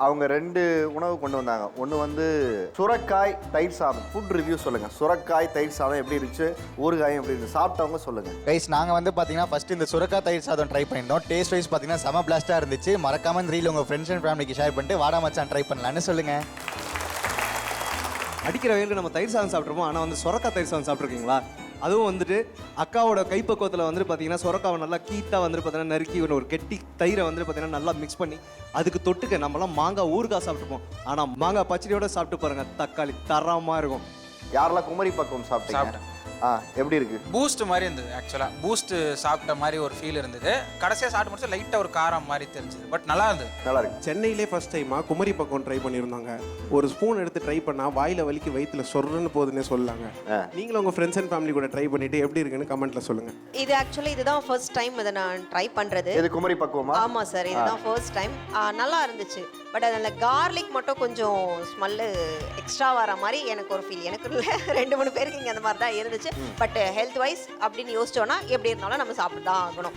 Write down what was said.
அவங்க 2 உணவு கொண்டு வந்தாங்க. ஒன்று வந்து சுரக்காய் தயிர் சாதம். ஃபுட் ரிவ்யூ சொல்லுங்கள். சுரக்காய் தயிர் சாதம் எப்படி இருந்துச்சு, ஊறுகாயும் எப்படி இருந்துச்சு, சாப்பிட்டவங்க சொல்லுங்கள். கைஸ் நாங்கள் வந்து பார்த்தீங்கன்னா ஃபஸ்ட்டு இந்த சுரக்காய் தயிர் சாதம் ட்ரை பண்ணியிருந்தோம். டேஸ்ட் வைஸ் பார்த்தீங்கன்னா செம பிளாஸ்ட்டாக இருந்துச்சு. மறக்காம இந்த ரீல் உங்கள் ஃப்ரெண்ட்ஸ் அண்ட் ஃபேமிலிக்கு ஷேர் பண்ணிட்டு வாடா மச்சான் ட்ரை பண்ணலான்னு சொல்லுங்கள். அடிக்கிற வெயிலுக்கு நம்ம தயிர் சாதம் சாப்பிட்ருப்போம். ஆனால் வந்து சுரக்காய் தயிர் சாதம் சாப்பிட்ருக்கீங்களா? அதுவும் வந்துட்டு அக்காவோட கைப்பக்குவத்தில் வந்துட்டு பார்த்தீங்கன்னா சுரக்காவை நல்லா கீத்தாக வந்துட்டு பார்த்தீங்கன்னா நறுக்கி ஒரு கெட்டி தயிரை வந்துட்டு பார்த்தீங்கன்னா நல்லா மிக்ஸ் பண்ணி அதுக்கு தொட்டுக்க நம்மளாம் மாங்காய் ஊறுகாய் சாப்பிட்டுப்போம். ஆனால் மாங்காய் பச்சடியோட சாப்பிட்டு பாருங்கள், தக்காளி தரமாக இருக்கும். யாரெல்லாம் குமரி பக்குவம் சாப்பிட்டீங்க? எப்படி இருக்கு? பூஸ்ட் மாதிரி இருந்தது. ஆக்சுவலாக பூஸ்ட் சாப்பிட்ட மாதிரி ஒரு ஃபீல் இருந்தது. கடைசியாக சாப்பிட்டு முடிச்சு லைட்டாக ஒரு காரம் மாதிரி தெரிஞ்சது. பட் நல்லா இருந்தது. நல்லா இருக்கு. சென்னையிலே ஃபர்ஸ்ட் டைமாக குமரி பக்கம் ட்ரை பண்ணியிருந்தாங்க. ஒரு ஸ்பூன் எடுத்து ட்ரை பண்ணால் வாயில் வலிக்கு வயிற்றுல சொர்றன்னு போகுதுன்னே சொல்லலாங்க. நீங்களும் உங்கள் ஃப்ரெண்ட்ஸ் அண்ட் ஃபேமிலி கூட ட்ரை பண்ணிட்டு எப்படி இருக்குன்னு கமெண்ட்ல சொல்லுங்கள். இது ஆக்சுவலி இதுதான் ஃபர்ஸ்ட் டைம் இதை நான் ட்ரை பண்ணுறது. இது குமரி பக்குவமா? ஆமாம் சார், இதுதான் ஃபர்ஸ்ட் டைம். நல்லா இருந்துச்சு. பட் அதில் கார்லிக் மட்டும் கொஞ்சம் ஸ்மெல்லு எக்ஸ்ட்ரா வர மாதிரி எனக்கு ஒரு ஃபீல். எனக்கு இல்லை, 2-3 பேருக்கு இங்கே அந்த மாதிரி தான் இருந்துச்சு. பட் ஹெல்த் வைஸ் அப்படின்னு யோசிச்சோன்னா எப்படி இருந்தாலும் நம்ம சாப்பிட்டு தான் ஆகணும்.